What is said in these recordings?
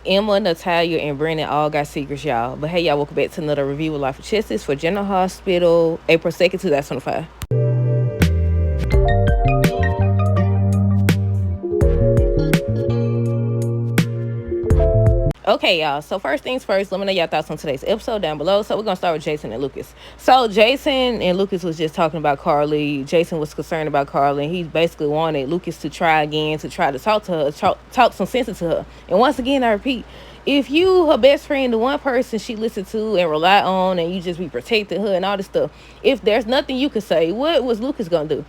Emma, Natalia, and Brandon all got secrets, y'all. But hey, y'all, welcome back to another review of Life of Justice for General Hospital, April 2nd, 2025. Okay, y'all. So first things first, let me know y'all thoughts on today's episode down below. So we're gonna start with Jason and Lucas. So Jason and Lucas was just talking about Carly. Jason was concerned about Carly, and he basically wanted Lucas to try again, to try to talk to her, talk some sense into her. And once again, I repeat, if you her best friend, the one person she listened to and rely on, and you just be protecting her and all this stuff, if there's nothing you could say, what was Lucas gonna do?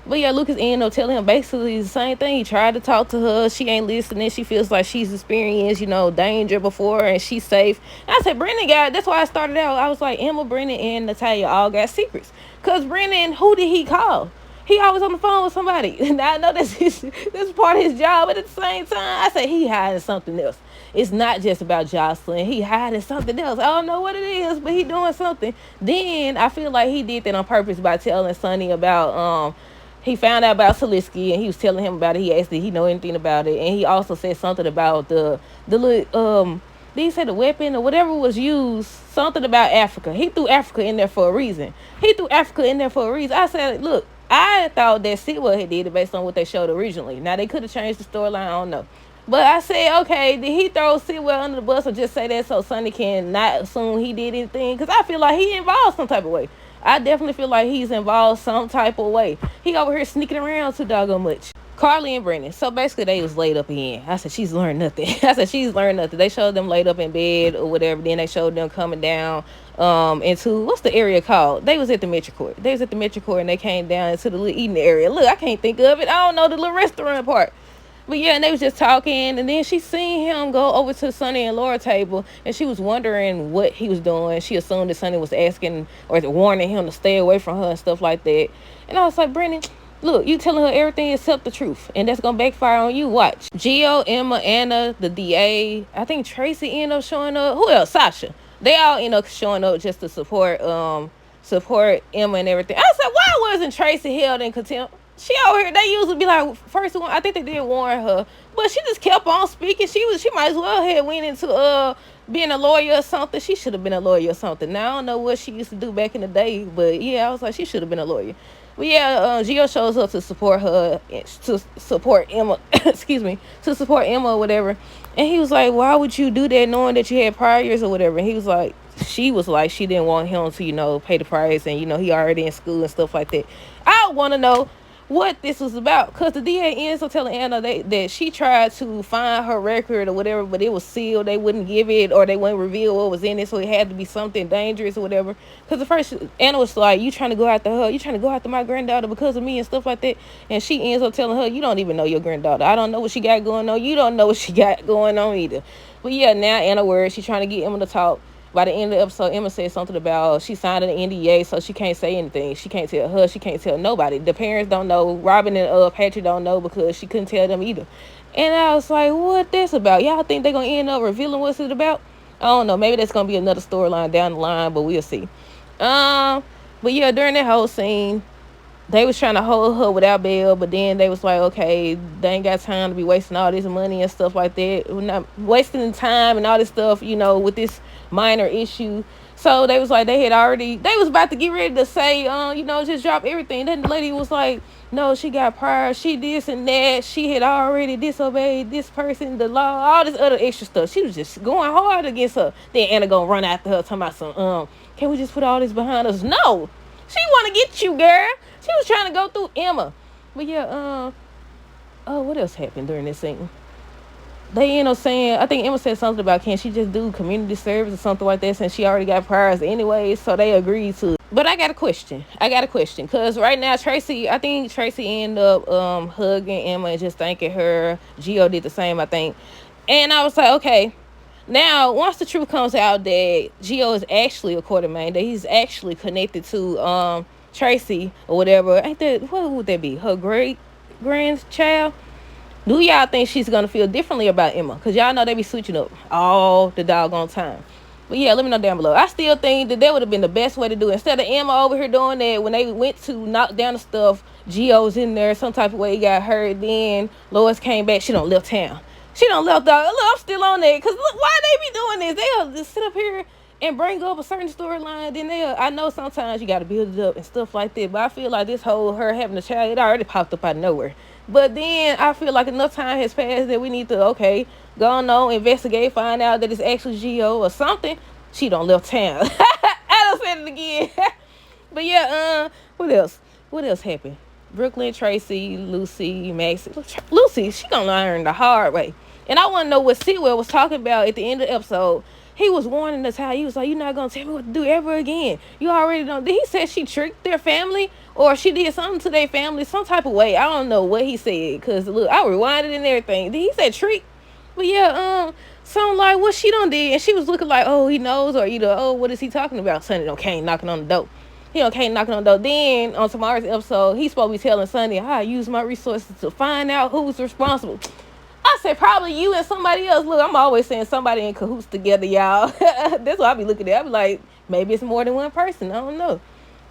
But yeah, Lucas ended up telling him basically the same thing. He tried to talk to her. She ain't listening. She feels like she's experienced, danger before and she's safe. And I said, Brendan that's why I started out. I was like, Emma, Brendan, and Natalia all got secrets. Because Brendan, who did he call? He always on the phone with somebody. And I know this is part of his job, but at the same time, I said he hiding something else. It's not just about Jocelyn. He hiding something else. I don't know what it is, but he doing something. Then I feel like he did that on purpose by telling Sonny about he found out about Salisky, and he was telling him about it. He asked did he know anything about it, and he also said something about the little did he say the weapon or whatever was used, something about Africa. He threw Africa in there for a reason. I said, look, I thought that Sitwell had did it based on what they showed originally. Now they could have changed the storyline, I don't know. But I said, okay, did he throw Sitwell under the bus or just say that so Sonny can not assume he did anything? Because I feel like he involved some type of way. I definitely feel like he's involved some type of way. He over here sneaking around too doggone much. Carly and Brendan. So basically they was laid up again. I said, she's learned nothing. They showed them laid up in bed or whatever. Then they showed them coming down into, what's the area called? They was at the Metro Court. And they came down into the little eating area. Look, I can't think of it. I don't know the little restaurant part. But yeah, and they was just talking, and then she seen him go over to Sonny and Laura table, and she was wondering what he was doing. She assumed that Sonny was asking or warning him to stay away from her and stuff like that. And I was like, Brendan, look, you telling her everything except the truth, and that's gonna backfire on you. Watch. Gio, Emma, Anna, the DA. I think Tracy ended up showing up. Who else? Sasha. They all end up showing up just to support Emma and everything. I said, why wasn't Tracy held in contempt? She over here, they usually be like, first one, I think they did warn her, but she just kept on speaking. She might as well have went into being a lawyer or something. She should have been a lawyer or something. Now I don't know what she used to do back in the day, but yeah, I was like, she should have been a lawyer. But yeah, Gio shows up to support her, to support Emma, to support Emma or whatever. And he was like, why would you do that knowing that you had priors or whatever? And she was like, she didn't want him to, pay the price, and, he already in school and stuff like that. I want to know what this was about, because the DA ends up telling Anna that she tried to find her record or whatever, but it was sealed. They wouldn't give it, or they wouldn't reveal what was in it, so it had to be something dangerous or whatever. Because at first Anna was like, you trying to go after her, you trying to go after my granddaughter because of me and stuff like that. And she ends up telling her, you don't even know your granddaughter. I don't know what she got going on. You don't know what she got going on either. But yeah, now Anna worried. She's trying to get Emma to talk. By the end of the episode, Emma said something about she signed an NDA, so she can't say anything. She can't tell her. She can't tell nobody. The parents don't know. Robin and Patrick don't know because she couldn't tell them either. And I was like, what this about? Y'all think they're going to end up revealing what's it about? I don't know. Maybe that's going to be another storyline down the line, but we'll see. But yeah, during that whole scene, they was trying to hold her without bail, but then they was like, okay, they ain't got time to be wasting all this money and stuff like that. We're not wasting time and all this stuff, with this minor issue. So they was like, they was about to get ready to say, just drop everything. Then the lady was like, no, she got prior, she this and that, she had already disobeyed this person, the law, all this other extra stuff. She was just going hard against her. Then Anna gonna run after her talking about some, can we just put all this behind us? No, she want to get you, girl. She was trying to go through Emma. But yeah, what else happened during this scene? They end up saying, I think Emma said something about, can she just do community service or something like that, since she already got priors anyway, so they agreed to it. But I got a question, because right now I think Tracy ended up hugging Emma and just thanking her. Gio did the same, I think. And I was like, okay, now once the truth comes out that Gio is actually a quartermain, that he's actually connected to Tracy or whatever, what would that be, her great grandchild? Do y'all think she's gonna feel differently about Emma? Because y'all know they be switching up all the doggone time. But yeah, let me know down below. I still think that would have been the best way to do it. Instead of Emma over here doing that, when they went to knock down the stuff, Gio's in there some type of way, he got hurt. Then Lois came back, she done left town. She don't left out. Look, I'm still on that. Cause look, why they be doing this? They'll just sit up here and bring up a certain storyline. Then I know sometimes you gotta build it up and stuff like that. But I feel like this whole her having a child, it already popped up out of nowhere. But then I feel like enough time has passed that we need to go on, investigate, find out that it's actually Gio or something. She don't left town. I done said it again. But yeah, what else? What else happened? Brooklyn, Tracy, Lucy, Maxie. Lucy, she gonna learn the hard way. And I want to know what Sewell was talking about at the end of the episode. He was warning us how he was like, "You're not gonna tell me what to do ever again. You already know." Did he say she tricked their family or she did something to their family some type of way? I don't know what he said because look, I rewinded and everything. Did he say trick? But yeah, something like what she done did, and she was looking like, oh, he knows, or either, oh, what is he talking about? Sonny don't came knocking on the door. He don't came knocking on the door. Then on tomorrow's episode, he's supposed to be telling Sonny how I use my resources to find out who's responsible. I said probably you and somebody else. Look, I'm always saying somebody in cahoots together, y'all. That's what I be looking at. I be like, maybe it's more than one person. I don't know.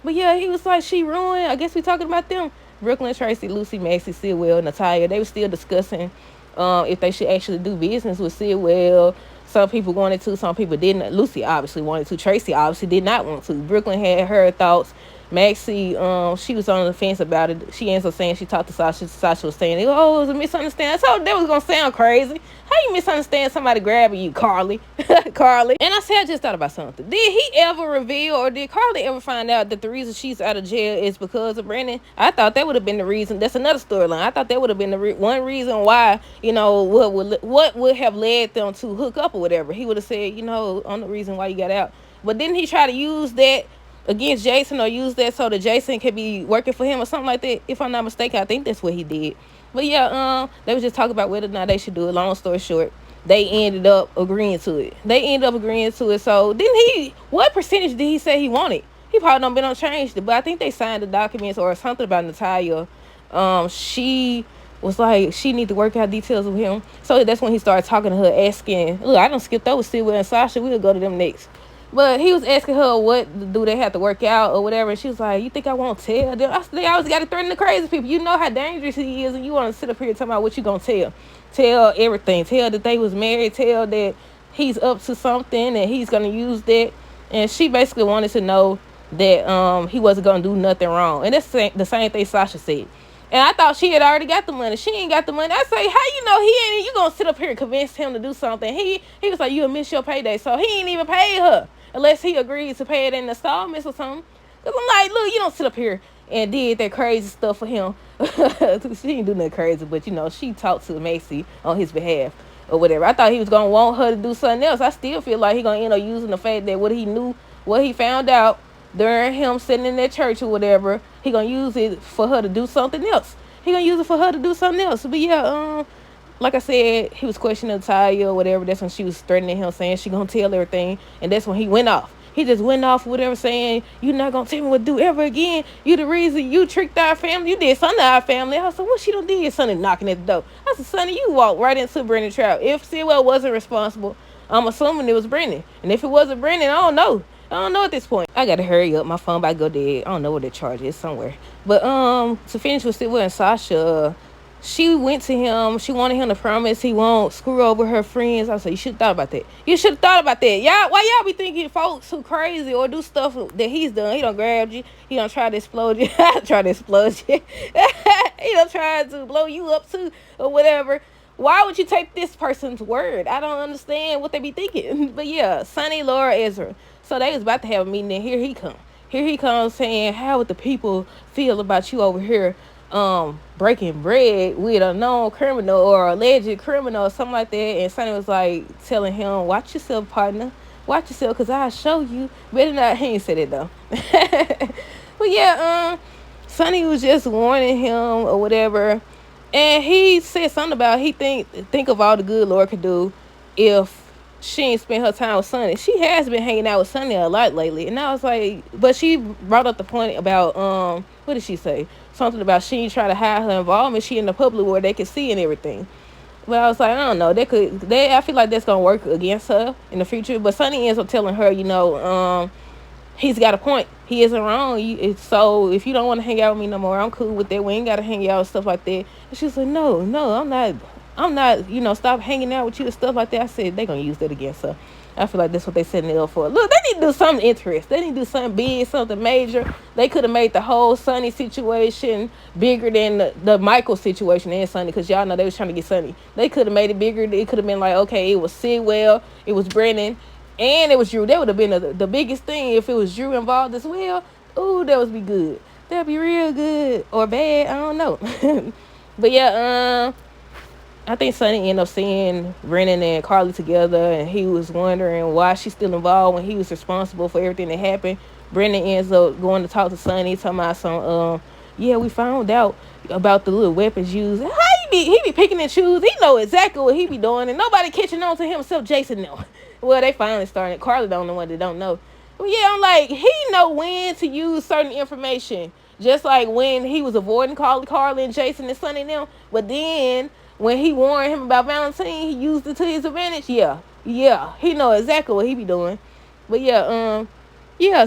But yeah, he was like, she ruined. I guess we talking about them. Brooklyn, Tracy, Lucy, Maxie, Sewell, Natalia. They were still discussing if they should actually do business with Sewell. Some people wanted to, some people didn't. Lucy obviously wanted to. Tracy obviously did not want to. Brooklyn had her thoughts. Maxie, she was on the fence about it. She ends up saying she talked to Sasha. Sasha was saying, oh, it was a misunderstanding. So that was going to sound crazy. How you misunderstand somebody grabbing you, Carly? Carly. And I said, I just thought about something. Did he ever reveal or did Carly ever find out that the reason she's out of jail is because of Brandon? I thought that would have been the reason. That's another storyline. I thought that would have been the one reason why, what would have led them to hook up or whatever. He would have said, on the reason why you got out. But didn't he try to use that against Jason or use that so that Jason could be working for him or something like that? If I'm not mistaken, I think that's what he did. But yeah, they was just talking about whether or not they should do it. Long story short, they ended up agreeing to it. So what percentage did he say he wanted? He probably don't been on change, but I think they signed the documents or something about Natalia. She was like, she need to work out details with him. So that's when he started talking to her, asking, look, I done skipped over Sewell and Sasha. We'll go to them next. But he was asking her what do they have to work out or whatever. And she was like, you think I won't tell them? I said, they always got to threaten the crazy people. You know how dangerous he is. And you want to sit up here and talk about what you going to tell. Tell everything. Tell that they was married. Tell that he's up to something and he's going to use that. And she basically wanted to know that he wasn't going to do nothing wrong. And that's the same thing Sasha said. And I thought she had already got the money. She ain't got the money. I say, how you know he ain't? You going to sit up here and convince him to do something? He was like, you'll miss your payday. So he ain't even paid her. Unless he agreed to pay it in installments or something. Because I'm like, look, you don't sit up here and did that crazy stuff for him. She didn't do nothing crazy, but, she talked to Macy on his behalf or whatever. I thought he was going to want her to do something else. I still feel like he's going to end up using the fact that what he found out during him sitting in that church or whatever, he going to use it for her to do something else. But yeah, like I said, he was questioning Talia or whatever. That's when she was threatening him, saying she gonna tell everything. And that's when he went off. He just went off, whatever, saying, you're not gonna tell me what to do ever again. You the reason you tricked our family. You did something to our family. I said, what she done did? Sonny knocking at the door. I said, Sonny, you walked right into Brendan trap. If Sewell wasn't responsible, I'm assuming it was Brendan. And if it wasn't Brendan, I don't know at this point. I gotta hurry up. My phone about to go dead. I don't know where the charge is, somewhere. But to finish with Sewell and Sasha, she went to him. She wanted him to promise he won't screw over her friends. I said, you should have thought about that. Y'all, why y'all be thinking folks who crazy or do stuff that he's done? He done grabbed you. He done tried to explode you. He done tried to blow you up too or whatever. Why would you take this person's word? I don't understand what they be thinking. But yeah, Sonny, Laura, Ezra. So they was about to have a meeting, and here he come. Here he comes saying, how would the people feel about you over here breaking bread with a known criminal or alleged criminal or something like that? And Sonny was like telling him, watch yourself, partner. Watch yourself, because I'll show you. Better not. He ain't said it though. But yeah, Sonny was just warning him or whatever. And he said something about he think of all the good Lord could do if she ain't spent her time with Sonny. She has been hanging out with Sonny a lot lately. And I was like, but she brought up the point about, what did she say? Something about she ain't try to hide her involvement. She in the public where they can see and everything. But I was like, I don't know. I feel like that's going to work against her in the future. But Sonny ends up telling her, he's got a point. He isn't wrong. So if you don't want to hang out with me no more, I'm cool with that. We ain't got to hang out and stuff like that. And she's like, no, I'm not. I'm not, stop hanging out with you and stuff like that. I said they gonna use that against her. I feel like that's what they setting it up for. Look, they need to do something interesting. They need to do something big, something major. They could have made the whole Sonny situation bigger than the Michael situation and Sonny, because y'all know they was trying to get Sonny. They could have made it bigger. It could have been like, okay, it was Sidwell, it was Brennan, and it was Drew. That would have been the biggest thing if it was Drew involved as well. Ooh, that would be good. That'd be real good or bad. I don't know. But yeah, I think Sonny ended up seeing Brennan and Carly together, and he was wondering why she's still involved when he was responsible for everything that happened. Brennan ends up going to talk to Sonny, talking about yeah, we found out about the little weapons used. How he be picking and choose? He know exactly what he be doing, and nobody catching on to him except Jason know. Well, they finally started. Carly the only one that don't know. Well, yeah, I'm like, he know when to use certain information. Just like when he was avoiding Carly and Jason and Sonny and them. But then when he warned him about Valentine, he used it to his advantage. Yeah, he know exactly what he be doing. But yeah.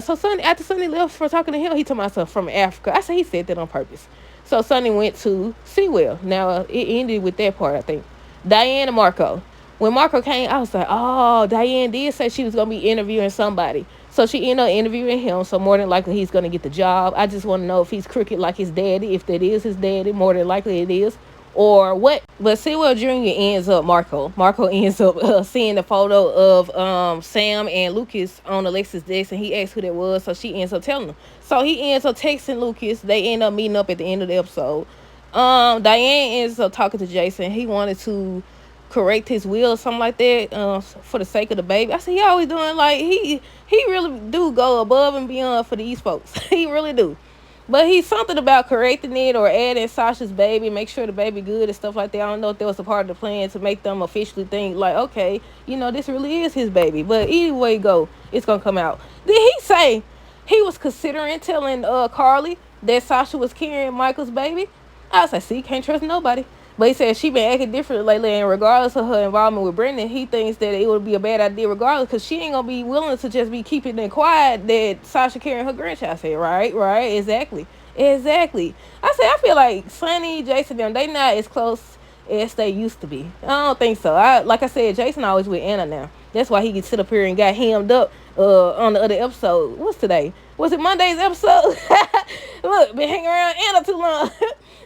So Sonny, after Sonny left for talking to him, he told myself from Africa. I said he said that on purpose. So Sonny went to Sewell. Now it ended with that part, I think. Diane and Marco. When Marco came, I was like, oh, Diane did say she was gonna be interviewing somebody. So she ended up interviewing him. So more than likely he's gonna get the job. I just want to know if he's crooked like his daddy. If that is his daddy, more than likely it is, or what. But Sewell Jr. ends up Marco ends up seeing the photo of Sam and Lucas on Alexis' desk, and he asked who that was. So she ends up telling him. So he ends up texting Lucas. They end up meeting up at the end of the episode. Diane ends up talking to Jason. He wanted to correct his will or something like that, for the sake of the baby. I said he always doing, like, he really do go above and beyond for these folks. He really do. But he's something about correcting it or adding Sasha's baby, make sure the baby good and stuff like that. I don't know if that was a part of the plan to make them officially think like, okay, this really is his baby. But either way you go, it's gonna come out. Did he say he was considering telling Carly that Sasha was carrying Michael's baby? I was like, see, can't trust nobody. But he said she been acting different lately, and regardless of her involvement with Brendan, he thinks that it would be a bad idea regardless, because she ain't gonna be willing to just be keeping it quiet that Sasha carrying her grandchild. I said, right, exactly. I said, I feel like Sonny, Jason, them, they not as close as they used to be. I don't think so. Like I said, Jason always with Anna now. That's why he can sit up here and got hemmed up on the other episode. What's today? Was it Monday's episode? Look, been hanging around Anna too long.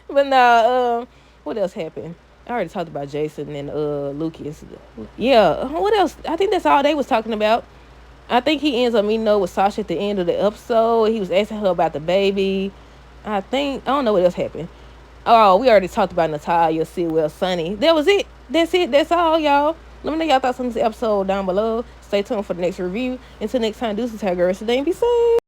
But nah, what else happened? I already talked about Jason and Lucas. Yeah, what else? I think that's all they was talking about. I think he ends up meeting up with Sasha at the end of the episode. He was asking her about the baby. I don't know what else happened. Oh, we already talked about Natalia, Sewell, Sonny. That was it. That's it. That's all, y'all. Let me know y'all thoughts on this episode down below. Stay tuned for the next review. Until next time, deuces, have a great rest of the day and be safe.